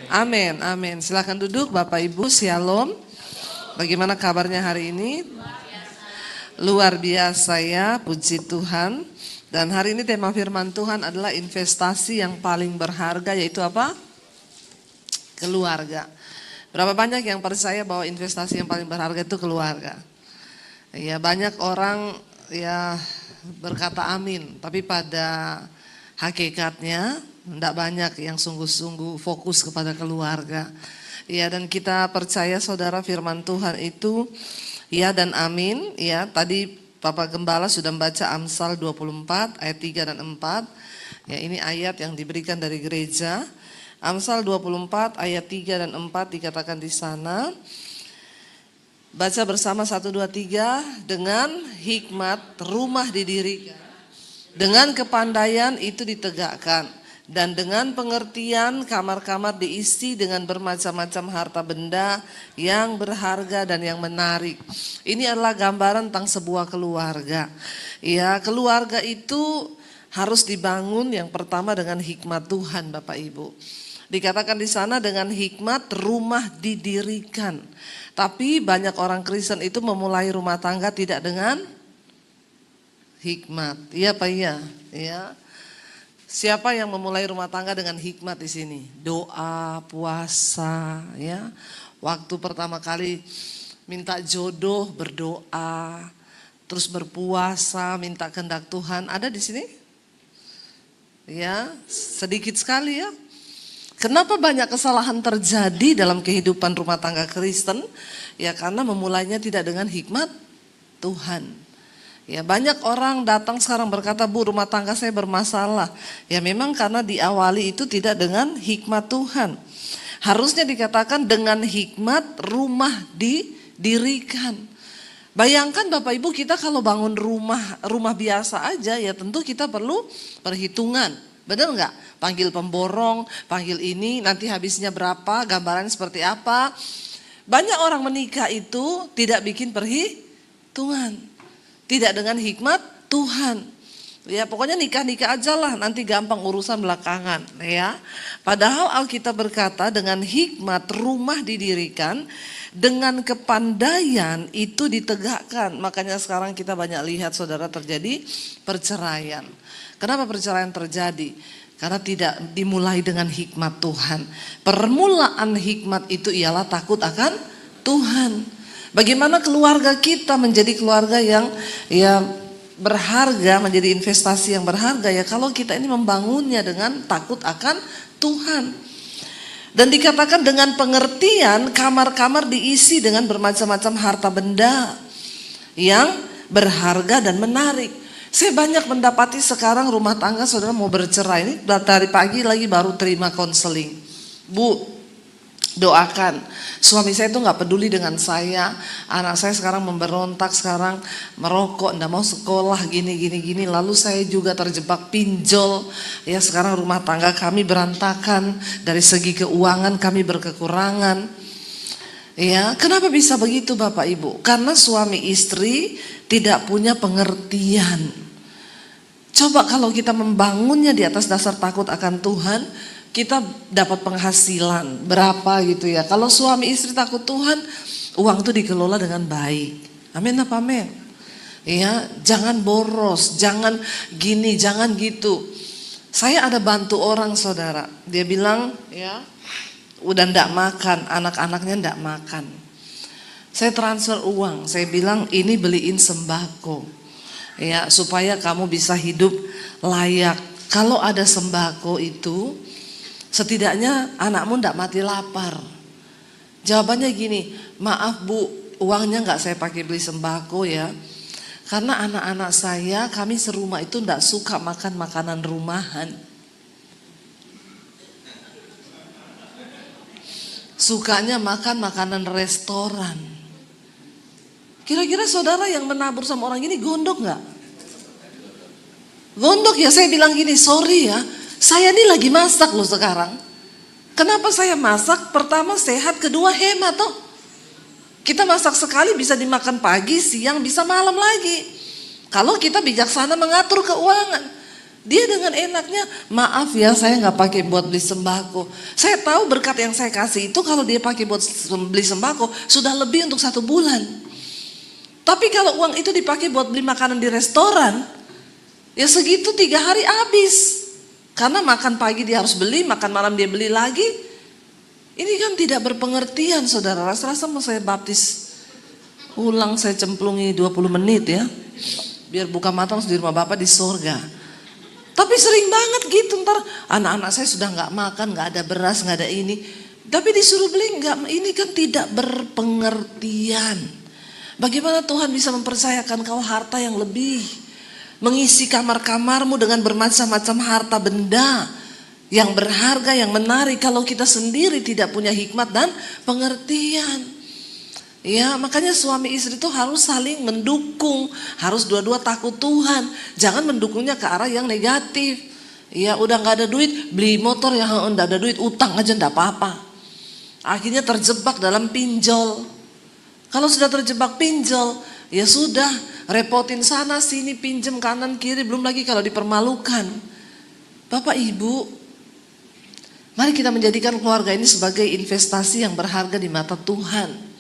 Amin, amin. Silakan duduk Bapak Ibu, Shalom. Bagaimana kabarnya hari ini? Luar biasa ya, puji Tuhan. Dan hari ini tema firman Tuhan adalah investasi yang paling berharga, yaitu apa? Keluarga. Berapa banyak yang percaya bahwa investasi yang paling berharga itu keluarga? Ya, banyak orang ya berkata amin, tapi pada hakikatnya tidak banyak yang sungguh-sungguh fokus kepada keluarga. Ya, dan kita percaya saudara firman Tuhan itu ya dan amin. Ya, tadi Bapak Gembala sudah membaca Amsal 24 ayat 3 dan 4. Ya, ini ayat yang diberikan dari gereja. Amsal 24 ayat 3 dan 4 dikatakan di sana. Baca bersama 1, 2, 3. Dengan hikmat rumah didirikan, dengan kepandaian itu ditegakkan, dan dengan pengertian kamar-kamar diisi dengan bermacam-macam harta benda yang berharga dan yang menarik. Ini adalah gambaran tentang sebuah keluarga. Ya, keluarga itu harus dibangun yang pertama dengan hikmat Tuhan, Bapak Ibu. Dikatakan di sana dengan hikmat rumah didirikan. Tapi banyak orang Kristen itu memulai rumah tangga tidak dengan hikmat. Iya Pak, iya. Ya. Siapa yang memulai rumah tangga dengan hikmat di sini? Doa, puasa, ya. Waktu pertama kali minta jodoh, berdoa, terus berpuasa, minta kehendak Tuhan. Ada di sini? Ya, sedikit sekali ya. Kenapa banyak kesalahan terjadi dalam kehidupan rumah tangga Kristen? Ya karena memulainya tidak dengan hikmat Tuhan. Ya, banyak orang datang sekarang berkata, Bu, rumah tangga saya bermasalah. Ya memang karena diawali itu tidak dengan hikmat Tuhan. Harusnya dikatakan dengan hikmat rumah didirikan. Bayangkan Bapak Ibu, kita kalau bangun rumah biasa aja ya tentu kita perlu perhitungan. Benar enggak? Panggil pemborong, panggil ini, nanti habisnya berapa, gambarannya seperti apa. Banyak orang menikah itu tidak bikin perhitungan. Tidak dengan hikmat Tuhan. Ya pokoknya nikah-nikah aja lah, nanti gampang urusan belakangan ya. Padahal Alkitab berkata dengan hikmat rumah didirikan, dengan kepandaian itu ditegakkan. Makanya sekarang kita banyak lihat saudara terjadi perceraian. Kenapa perceraian terjadi? Karena tidak dimulai dengan hikmat Tuhan. Permulaan hikmat itu ialah takut akan Tuhan. Bagaimana keluarga kita menjadi keluarga yang ya berharga, menjadi investasi yang berharga ya kalau kita ini membangunnya dengan takut akan Tuhan. Dan dikatakan dengan pengertian kamar-kamar diisi dengan bermacam-macam harta benda yang berharga dan menarik. Saya banyak mendapati sekarang rumah tangga saudara mau bercerai, ini dari pagi lagi baru terima konseling. Bu, doakan, suami saya itu gak peduli dengan saya, anak saya sekarang memberontak, sekarang merokok, nggak mau sekolah, gini, lalu saya juga terjebak pinjol, ya sekarang rumah tangga kami berantakan, dari segi keuangan kami berkekurangan. Ya, kenapa bisa begitu Bapak Ibu? Karena suami istri tidak punya pengertian. Coba kalau kita membangunnya di atas dasar takut akan Tuhan, kita dapat penghasilan berapa gitu ya. Kalau suami istri takut Tuhan, uang itu dikelola dengan baik. Amin apa amin? Ya, jangan boros, jangan gini, jangan gitu. Saya ada bantu orang saudara, dia bilang ya udah ndak makan, anak-anaknya ndak makan. Saya transfer uang, saya bilang ini beliin sembako. Ya, supaya kamu bisa hidup layak. Kalau ada sembako itu setidaknya anakmu ndak mati lapar. Jawabannya gini, maaf Bu, uangnya nggak saya pakai beli sembako ya. Karena anak-anak saya, kami serumah itu ndak suka makan makanan rumahan. Sukanya makan makanan restoran. Kira-kira saudara yang menabur sama orang ini gondok nggak? Gondok ya, saya bilang gini, sorry ya. Saya ini lagi masak loh sekarang. Kenapa saya masak? Pertama sehat, kedua hemat toh. Kita masak sekali bisa dimakan pagi, siang, bisa malam lagi. Kalau kita bijaksana mengatur keuangan. Dia dengan enaknya, maaf ya saya nggak pakai buat beli sembako. Saya tahu berkat yang saya kasih itu kalau dia pakai buat beli sembako sudah lebih untuk 1 bulan. Tapi kalau uang itu dipakai buat beli makanan di restoran, ya segitu 3 hari habis. Karena makan pagi dia harus beli, makan malam dia beli lagi. Ini kan tidak berpengertian saudara. Rasa-rasa mau saya baptis ulang, saya cemplungi 20 menit ya. Biar buka mata di rumah Bapak di sorga. Tapi sering banget gitu, ntar anak-anak saya sudah gak makan, gak ada beras, gak ada ini. Tapi disuruh beli enggak, ini kan tidak berpengertian. Bagaimana Tuhan bisa mempercayakan kau harta yang lebih, mengisi kamar-kamarmu dengan bermacam-macam harta benda yang berharga, yang menarik, kalau kita sendiri tidak punya hikmat dan pengertian. Ya, makanya suami istri itu harus saling mendukung, harus dua-dua takut Tuhan. Jangan mendukungnya ke arah yang negatif. Ya, udah nggak ada duit, beli motor yang nggak ada duit, utang aja nggak apa-apa. Akhirnya terjebak dalam pinjol. Kalau sudah terjebak pinjol, ya sudah, repotin sana sini, pinjem kanan kiri, belum lagi kalau dipermalukan. Bapak Ibu, mari kita menjadikan keluarga ini sebagai investasi yang berharga di mata Tuhan.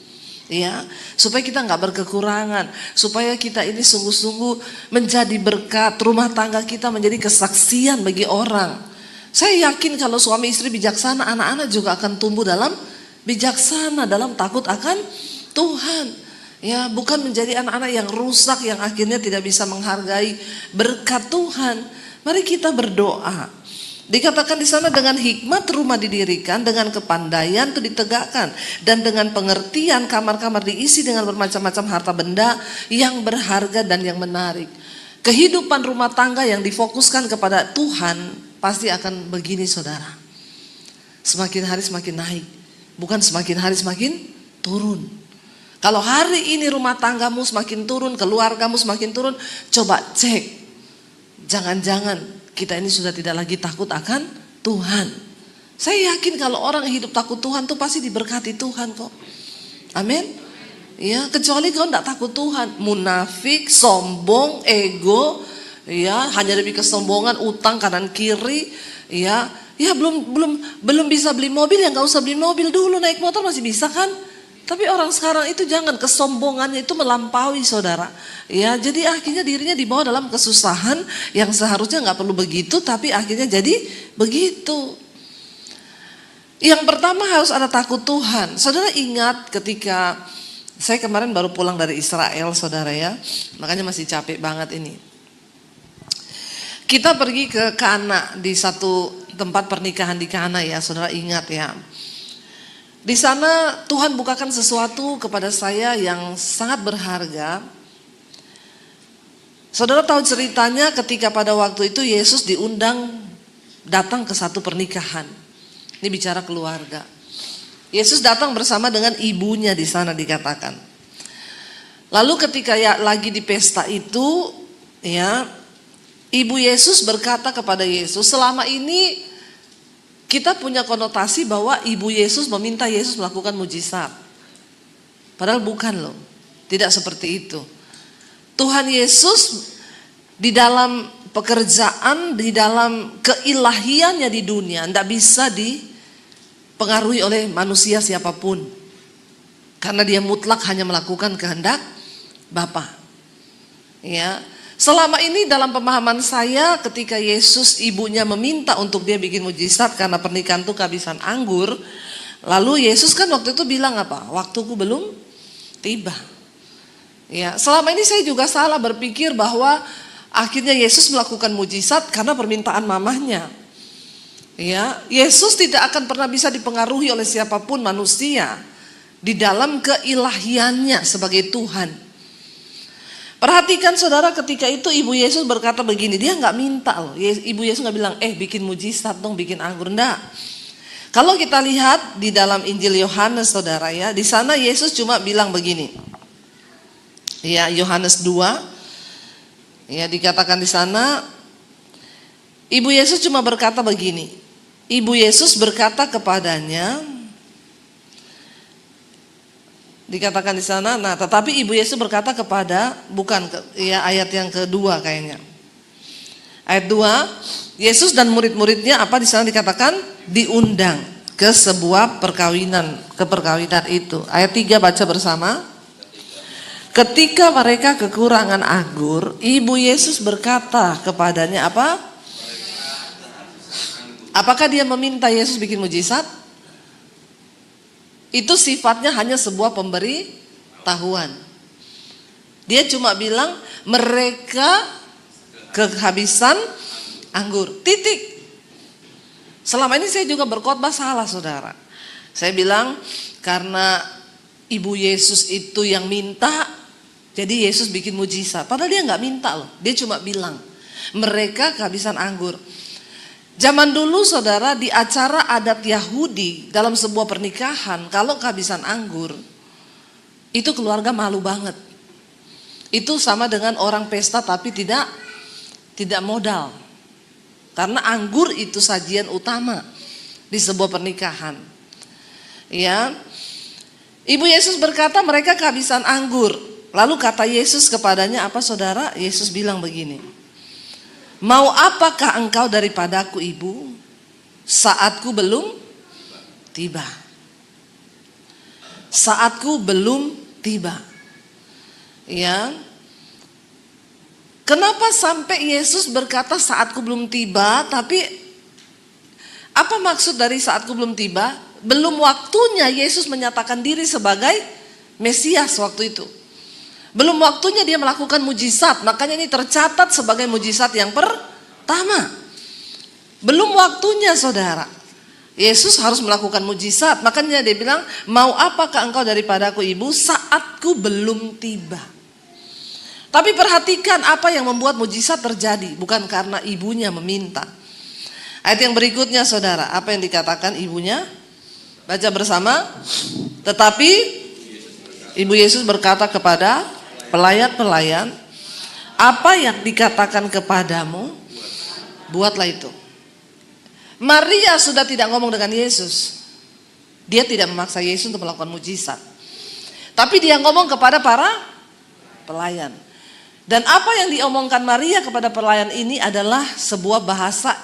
Ya, supaya kita nggak berkekurangan, supaya kita ini sungguh-sungguh menjadi berkat, rumah tangga kita menjadi kesaksian bagi orang. Saya yakin kalau suami istri bijaksana, anak-anak juga akan tumbuh dalam bijaksana, dalam takut akan Tuhan. Ya, bukan menjadi anak-anak yang rusak, yang akhirnya tidak bisa menghargai berkat Tuhan. Mari kita berdoa. Dikatakan di sana dengan hikmat rumah didirikan, dengan kepandaian itu ditegakkan, dan dengan pengertian kamar-kamar diisi dengan bermacam-macam harta benda yang berharga dan yang menarik. Kehidupan rumah tangga yang difokuskan kepada Tuhan pasti akan begini saudara. Semakin hari semakin naik, bukan semakin hari semakin turun. Kalau hari ini rumah tanggamu semakin turun, keluargamu semakin turun, coba cek. Jangan-jangan kita ini sudah tidak lagi takut akan Tuhan. Saya yakin kalau orang yang hidup takut Tuhan tuh pasti diberkati Tuhan kok. Amin. Ya, kecuali kau tidak takut Tuhan, munafik, sombong, ego, ya hanya demi kesombongan, utang kanan kiri, ya belum bisa beli mobil, ya nggak usah beli mobil dulu, naik motor masih bisa kan? Tapi orang sekarang itu jangan, kesombongannya itu melampaui saudara. Ya, jadi akhirnya dirinya dibawa dalam kesusahan yang seharusnya nggak perlu begitu, tapi akhirnya jadi begitu. Yang pertama harus ada takut Tuhan. Saudara ingat ketika saya kemarin baru pulang dari Israel saudara ya, makanya masih capek banget ini. Kita pergi ke Kana, di satu tempat pernikahan di Kana ya, saudara ingat ya. Di sana Tuhan bukakan sesuatu kepada saya yang sangat berharga. Saudara tahu ceritanya ketika pada waktu itu Yesus diundang datang ke satu pernikahan. Ini bicara keluarga. Yesus datang bersama dengan ibunya di sana dikatakan. Lalu ketika ya lagi di pesta itu, ya ibu Yesus berkata kepada Yesus, selama ini kita punya konotasi bahwa ibu Yesus meminta Yesus melakukan mujizat. Padahal bukan loh. Tidak seperti itu. Tuhan Yesus di dalam pekerjaan, di dalam keilahiannya di dunia, tidak bisa dipengaruhi oleh manusia siapapun. Karena dia mutlak hanya melakukan kehendak Bapa. Ya. Selama ini dalam pemahaman saya ketika Yesus ibunya meminta untuk dia bikin mujizat karena pernikahan itu kehabisan anggur. Lalu Yesus kan waktu itu bilang apa? Waktuku belum tiba. Ya, selama ini saya juga salah berpikir bahwa akhirnya Yesus melakukan mujizat karena permintaan mamahnya. Ya, Yesus tidak akan pernah bisa dipengaruhi oleh siapapun manusia di dalam keilahiannya sebagai Tuhan. Perhatikan saudara, ketika itu ibu Yesus berkata begini, dia nggak minta loh. Ibu Yesus nggak bilang, bikin mujizat dong, bikin anggur, enggak. Kalau kita lihat di dalam Injil Yohanes saudara ya, di sana Yesus cuma bilang begini. Ya, Yohanes 2. Ya, dikatakan di sana ibu Yesus cuma berkata begini. Ibu Yesus berkata kepadanya, dikatakan di sana, nah tetapi ibu Yesus berkata kepada, bukan ya ayat yang kedua kayaknya. Ayat 2, Yesus dan murid-muridnya apa di sana dikatakan? Diundang ke sebuah perkawinan itu. Ayat 3 baca bersama. Ketika mereka kekurangan anggur, ibu Yesus berkata kepadanya apa? Apakah dia meminta Yesus bikin mujizat? Itu sifatnya hanya sebuah pemberitahuan. Dia cuma bilang mereka kehabisan anggur. Titik. Selama ini saya juga berkhotbah salah, saudara. Saya bilang karena ibu Yesus itu yang minta, jadi Yesus bikin mujizat. Padahal dia nggak minta loh. Dia cuma bilang mereka kehabisan anggur. Zaman dulu, saudara, di acara adat Yahudi dalam sebuah pernikahan, kalau kehabisan anggur, itu keluarga malu banget. Itu sama dengan orang pesta tapi tidak modal. Karena anggur itu sajian utama di sebuah pernikahan. Ya. Ibu Yesus berkata mereka kehabisan anggur. Lalu kata Yesus kepadanya apa, saudara? Yesus bilang begini. Mau apakah engkau daripadaku, ibu? Saatku belum tiba. Saatku belum tiba. Ya. Kenapa sampai Yesus berkata saatku belum tiba? Tapi apa maksud dari saatku belum tiba? Belum waktunya Yesus menyatakan diri sebagai Mesias waktu itu. Belum waktunya dia melakukan mujizat. Makanya ini tercatat sebagai mujizat yang pertama. Belum waktunya, saudara. Yesus harus melakukan mujizat. Makanya dia bilang, mau apakah engkau daripadaku, ibu? Saatku belum tiba. Tapi perhatikan apa yang membuat mujizat terjadi. Bukan karena ibunya meminta. Ayat yang berikutnya, saudara. Apa yang dikatakan ibunya? Baca bersama. Tetapi ibu Yesus berkata kepada pelayan-pelayan, apa yang dikatakan kepadamu, buatlah itu. Maria sudah tidak ngomong dengan Yesus. Dia tidak memaksa Yesus untuk melakukan mujizat. Tapi dia ngomong kepada para pelayan. Dan apa yang diomongkan Maria kepada pelayan ini adalah sebuah bahasa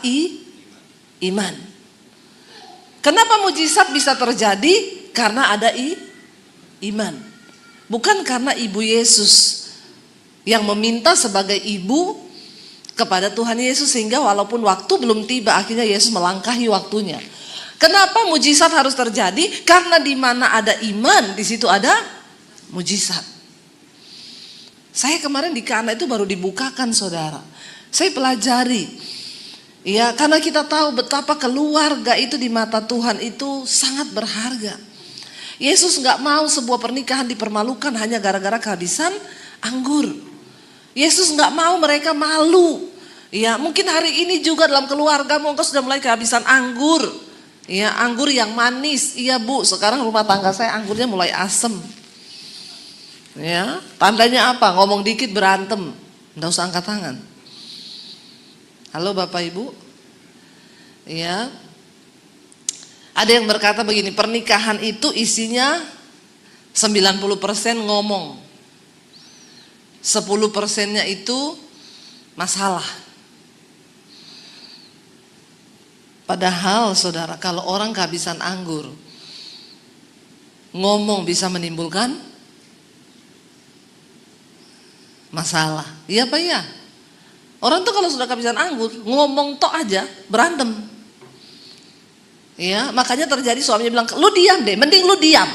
iman. Kenapa mujizat bisa terjadi? Karena ada iman. Bukan karena ibu Yesus yang meminta sebagai ibu kepada Tuhan Yesus sehingga walaupun waktu belum tiba akhirnya Yesus melangkahi waktunya. Kenapa mujizat harus terjadi? Karena di mana ada iman, di situ ada mujizat. Saya kemarin di Kana itu baru dibukakan, saudara. Saya pelajari. Ya, karena kita tahu betapa keluarga itu di mata Tuhan itu sangat berharga. Yesus gak mau sebuah pernikahan dipermalukan hanya gara-gara kehabisan anggur. Yesus gak mau mereka malu. Ya, mungkin hari ini juga dalam keluargamu engkau sudah mulai kehabisan anggur. Ya, anggur yang manis. Iya, Bu, sekarang rumah tangga saya anggurnya mulai asem. Ya, tandanya apa? Ngomong dikit berantem. Nggak usah angkat tangan. Halo Bapak Ibu. Ya. Ada yang berkata begini, pernikahan itu isinya 90% ngomong. 10%-nya itu masalah. Padahal, saudara, kalau orang kehabisan anggur, ngomong bisa menimbulkan masalah. Iya Pak ya? Orang tuh kalau sudah kehabisan anggur, ngomong tok aja, berantem. Ya, makanya terjadi suaminya bilang, lu diam deh, mending lu diam.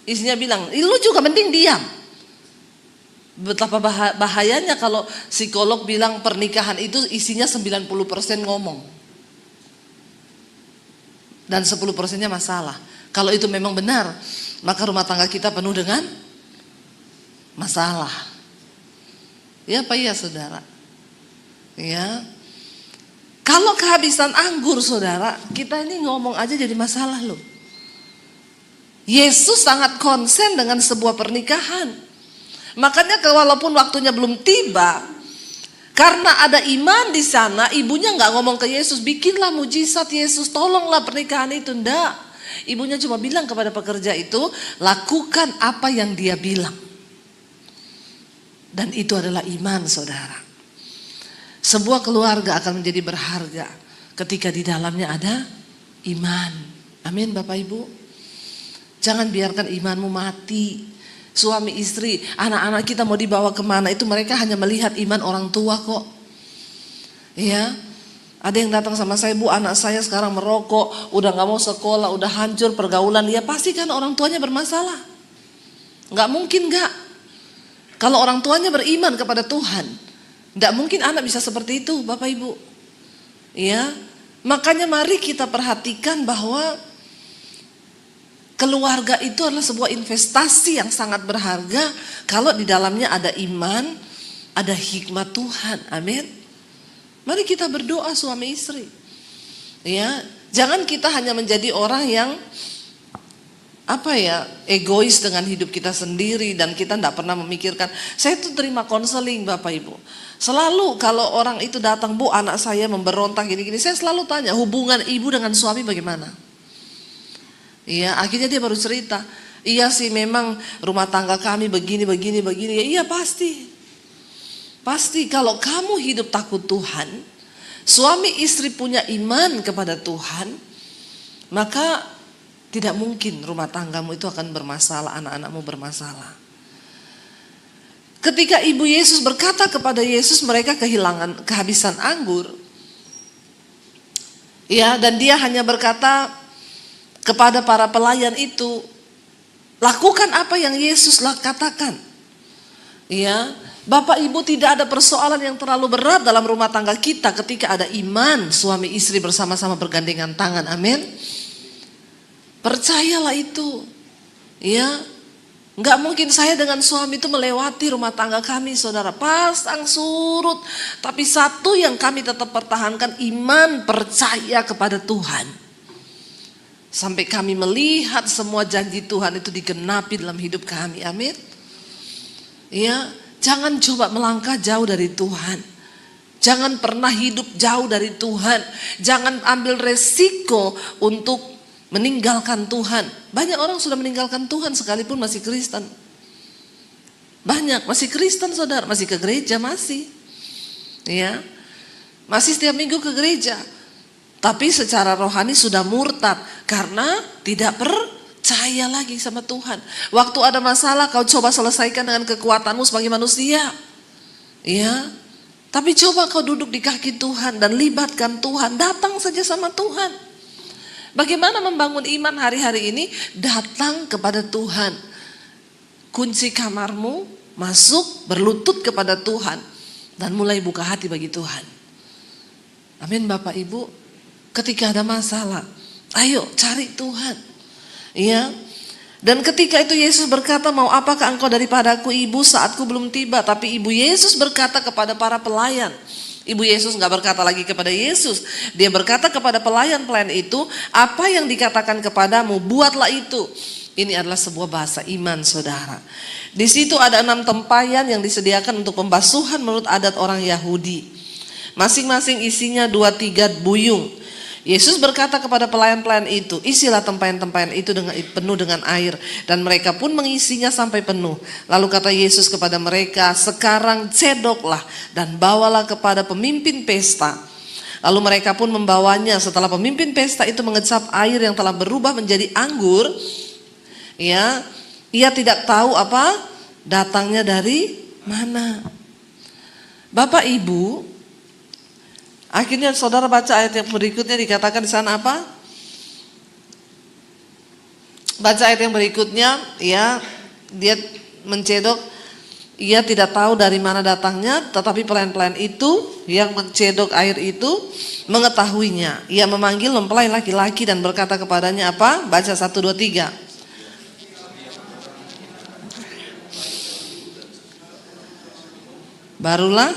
Istrinya bilang, lu juga mending diam. Betapa bahayanya kalau psikolog bilang pernikahan itu isinya 90% ngomong. Dan 10%-nya masalah. Kalau itu memang benar, maka rumah tangga kita penuh dengan masalah. Ya Pak ya, saudara. Ya. Kalau kehabisan anggur, saudara, kita ini ngomong aja jadi masalah loh. Yesus sangat konsen dengan sebuah pernikahan. Makanya walaupun waktunya belum tiba, karena ada iman di sana, ibunya nggak ngomong ke Yesus, bikinlah mujizat Yesus, tolonglah pernikahan itu, enggak. Ibunya cuma bilang kepada pekerja itu, lakukan apa yang dia bilang. Dan itu adalah iman, saudara. Sebuah keluarga akan menjadi berharga ketika di dalamnya ada iman. Amin Bapak Ibu. Jangan biarkan imanmu mati. Suami istri, anak-anak kita mau dibawa kemana itu mereka hanya melihat iman orang tua kok. Ya, ada yang datang sama saya, Bu, anak saya sekarang merokok, udah gak mau sekolah, udah hancur pergaulan. Ya pasti kan orang tuanya bermasalah. Gak mungkin gak. Kalau orang tuanya beriman kepada Tuhan, gak mungkin anak bisa seperti itu Bapak Ibu. Ya, makanya mari kita perhatikan bahwa keluarga itu adalah sebuah investasi yang sangat berharga kalau di dalamnya ada iman, ada hikmat Tuhan. Amin. Mari kita berdoa suami istri. Ya, jangan kita hanya menjadi orang yang egois dengan hidup kita sendiri dan kita tidak pernah memikirkan. Saya tuh terima konseling Bapak Ibu. Selalu kalau orang itu datang, Bu, anak saya memberontak gini-gini, saya selalu tanya, hubungan ibu dengan suami bagaimana? Iya, akhirnya dia baru cerita. Iya sih memang rumah tangga kami begini. Ya, iya pasti. Pasti kalau kamu hidup takut Tuhan, suami istri punya iman kepada Tuhan, maka tidak mungkin rumah tanggamu itu akan bermasalah, anak-anakmu bermasalah. Ketika Ibu Yesus berkata kepada Yesus mereka kehabisan anggur. Ya, dan dia hanya berkata kepada para pelayan itu, lakukan apa yang Yesus katakan. Ya, Bapak Ibu, tidak ada persoalan yang terlalu berat dalam rumah tangga kita ketika ada iman suami istri bersama-sama bergandengan tangan. Amin. Percayalah itu. Ya, nggak mungkin saya dengan suami itu melewati rumah tangga kami, saudara, pasang surut. Tapi satu yang kami tetap pertahankan, iman, percaya kepada Tuhan. Sampai kami melihat semua janji Tuhan itu digenapi dalam hidup kami. Amin. Ya, jangan coba melangkah jauh dari Tuhan. Jangan pernah hidup jauh dari Tuhan. Jangan ambil resiko untuk meninggalkan Tuhan. Banyak orang sudah meninggalkan Tuhan sekalipun masih Kristen. Banyak masih Kristen, saudara, masih ke gereja masih. Ya. Masih setiap minggu ke gereja. Tapi secara rohani sudah murtad karena tidak percaya lagi sama Tuhan. Waktu ada masalah kau coba selesaikan dengan kekuatanmu sebagai manusia. Ya. Tapi coba kau duduk di kaki Tuhan dan libatkan Tuhan, datang saja sama Tuhan. Bagaimana membangun iman hari-hari ini? Datang kepada Tuhan. Kunci kamarmu, masuk, berlutut kepada Tuhan dan mulai buka hati bagi Tuhan. Amin Bapak Ibu. Ketika ada masalah, ayo cari Tuhan. Ya. Dan ketika itu Yesus berkata, mau apakah engkau daripadaku ibu, saatku belum tiba. Tapi Ibu Yesus berkata kepada para pelayan. Ibu Yesus gak berkata lagi kepada Yesus. Dia berkata kepada pelayan-pelayan itu, apa yang dikatakan kepadamu, buatlah itu. Ini adalah sebuah bahasa iman, saudara. Di situ ada 6 tempayan yang disediakan untuk pembasuhan menurut adat orang Yahudi. Masing-masing isinya 2-3 buyung. Yesus berkata kepada pelayan-pelayan itu, isilah tempayan-tempayan itu penuh dengan air. Dan mereka pun mengisinya sampai penuh. Lalu kata Yesus kepada mereka, sekarang cedoklah dan bawalah kepada pemimpin pesta. Lalu mereka pun membawanya. Setelah pemimpin pesta itu mengecap air yang telah berubah menjadi anggur, ya, ia tidak tahu apa datangnya dari mana. Bapak Ibu, akhirnya saudara baca ayat yang berikutnya, dikatakan di sana apa? Baca ayat yang berikutnya, ya, dia mencedok, ia tidak tahu dari mana datangnya, tetapi pelayan-pelayan itu yang mencedok air itu mengetahuinya. Ia memanggil mempelai laki-laki dan berkata kepadanya apa? Baca 1, 2, 3. Barulah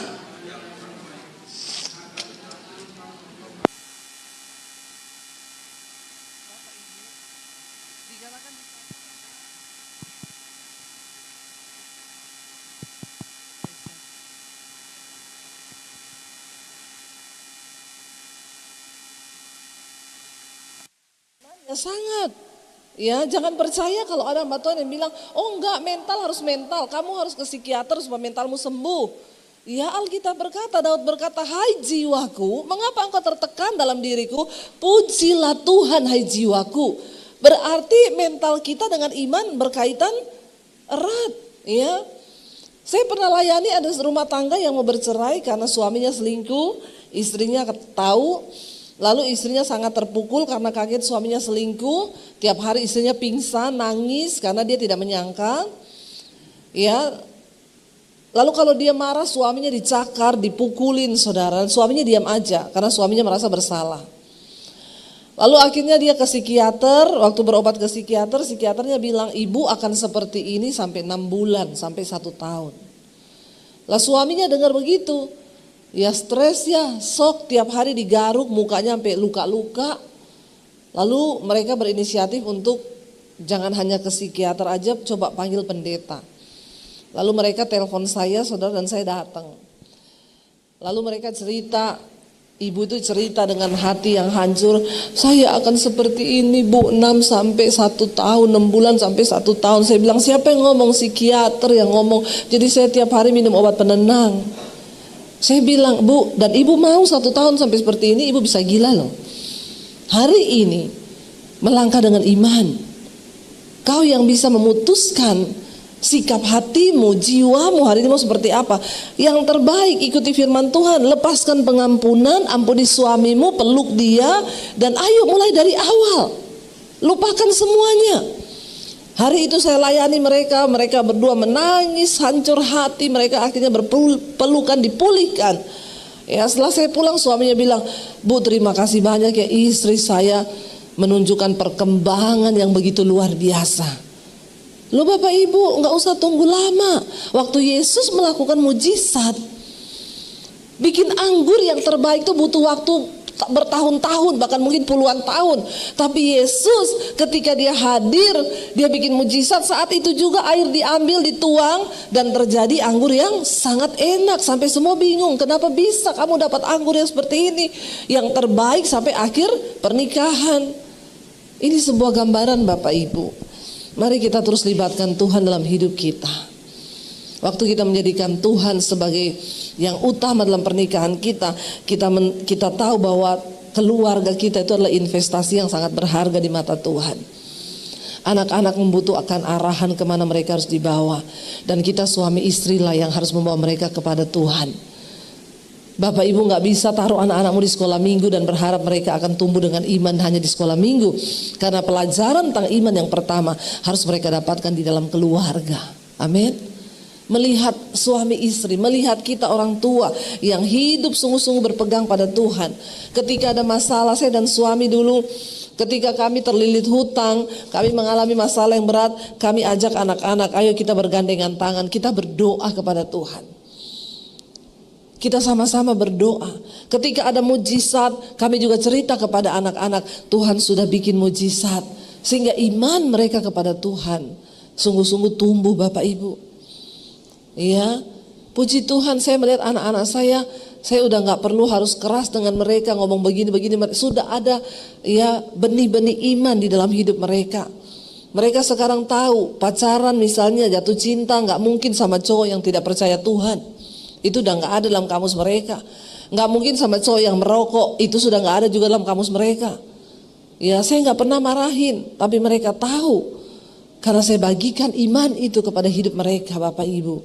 ya sangat. Ya, jangan percaya kalau ada hamba Tuhan yang bilang, oh enggak, mental harus mental, kamu harus ke psikiater supaya mentalmu sembuh. Ya, Alkitab berkata, Daud berkata, hai jiwaku, mengapa engkau tertekan dalam diriku? Pujilah Tuhan, hai jiwaku. Berarti mental kita dengan iman berkaitan erat. Ya, saya pernah layani ada rumah tangga yang mau bercerai karena suaminya selingkuh, istrinya tahu, lalu istrinya sangat terpukul karena kaget suaminya selingkuh. Tiap hari istrinya pingsan, nangis karena dia tidak menyangka. Ya, lalu kalau dia marah suaminya dicakar, dipukulin saudara. Suaminya diam aja karena suaminya merasa bersalah. Lalu akhirnya dia ke psikiater, waktu berobat ke psikiater, psikiaternya bilang ibu akan seperti ini sampai 6 bulan, sampai 1 tahun. Lah suaminya dengar begitu, ya stres ya, sok tiap hari digaruk mukanya sampai luka-luka. Lalu mereka berinisiatif untuk jangan hanya ke psikiater aja, coba panggil pendeta. Lalu mereka telepon saya, saudara, dan saya datang. Lalu mereka cerita, ibu itu cerita dengan hati yang hancur, saya akan seperti ini bu, 6 sampai 1 tahun, 6 bulan sampai 1 tahun. Saya bilang siapa yang ngomong? Psikiater yang ngomong. Jadi saya tiap hari minum obat penenang. Saya bilang bu, dan ibu mau 1 tahun sampai seperti ini, ibu bisa gila loh. Hari ini melangkah dengan iman, kau yang bisa memutuskan sikap hatimu, jiwamu hari ini mau seperti apa. Yang terbaik ikuti firman Tuhan, lepaskan pengampunan, ampuni suamimu, peluk dia, dan ayo mulai dari awal. Lupakan semuanya. Hari itu saya layani mereka, mereka berdua menangis, hancur hati, mereka akhirnya berpelukan, dipulihkan. Ya, setelah saya pulang suaminya bilang, bu terima kasih banyak ya, istri saya menunjukkan perkembangan yang begitu luar biasa. Loh Bapak Ibu, nggak usah tunggu lama. Waktu Yesus melakukan mujizat, bikin anggur yang terbaik itu butuh waktu bertahun-tahun, bahkan mungkin puluhan tahun. Tapi Yesus ketika dia hadir, dia bikin mujizat, saat itu juga air diambil, dituang, dan terjadi anggur yang sangat enak. Sampai semua bingung, kenapa bisa kamu dapat anggur yang seperti ini, yang terbaik sampai akhir pernikahan. Ini sebuah gambaran Bapak Ibu. Mari kita terus libatkan Tuhan dalam hidup kita. Waktu kita menjadikan Tuhan sebagai yang utama dalam pernikahan kita, kita tahu bahwa keluarga kita itu adalah investasi yang sangat berharga di mata Tuhan. Anak-anak membutuhkan arahan kemana mereka harus dibawa, dan kita suami istri lah yang harus membawa mereka kepada Tuhan. Bapak Ibu gak bisa taruh anak-anakmu di sekolah minggu dan berharap mereka akan tumbuh dengan iman hanya di sekolah minggu. Karena pelajaran tentang iman yang pertama harus mereka dapatkan di dalam keluarga. Amin. Melihat suami istri, melihat kita orang tua yang hidup sungguh-sungguh berpegang pada Tuhan. Ketika ada masalah, saya dan suami dulu, ketika kami terlilit hutang, kami mengalami masalah yang berat, kami ajak anak-anak, ayo kita bergandengan tangan, kita berdoa kepada Tuhan. Kita sama-sama berdoa. Ketika ada mujizat, kami juga cerita kepada anak-anak, Tuhan sudah bikin mujizat. Sehingga iman mereka kepada Tuhan sungguh-sungguh tumbuh Bapak Ibu. Ya, puji Tuhan, saya melihat anak-anak saya udah gak perlu harus keras dengan mereka, ngomong begini-begini. Sudah ada ya benih-benih iman di dalam hidup mereka. Mereka sekarang tahu pacaran misalnya, jatuh cinta gak mungkin sama cowok yang tidak percaya Tuhan. Itu udah gak ada dalam kamus mereka. Gak mungkin sama cowok yang merokok, itu sudah gak ada juga dalam kamus mereka. Ya, saya gak pernah marahin, tapi mereka tahu. Karena saya bagikan iman itu kepada hidup mereka Bapak Ibu.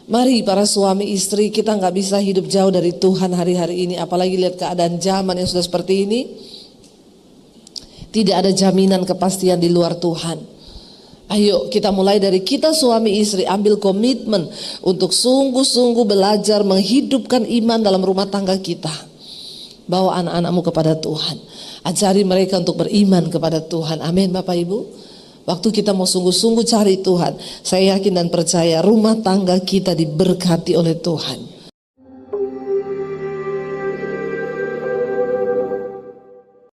Mari para suami istri, kita gak bisa hidup jauh dari Tuhan hari-hari ini. Apalagi lihat keadaan zaman yang sudah seperti ini. Tidak ada jaminan kepastian di luar Tuhan. Ayo kita mulai dari kita suami istri, ambil komitmen untuk sungguh-sungguh belajar menghidupkan iman dalam rumah tangga kita. Bawa anak-anakmu kepada Tuhan, ajari mereka untuk beriman kepada Tuhan. Amin Bapak Ibu. Waktu kita mau sungguh-sungguh cari Tuhan, saya yakin dan percaya rumah tangga kita diberkati oleh Tuhan.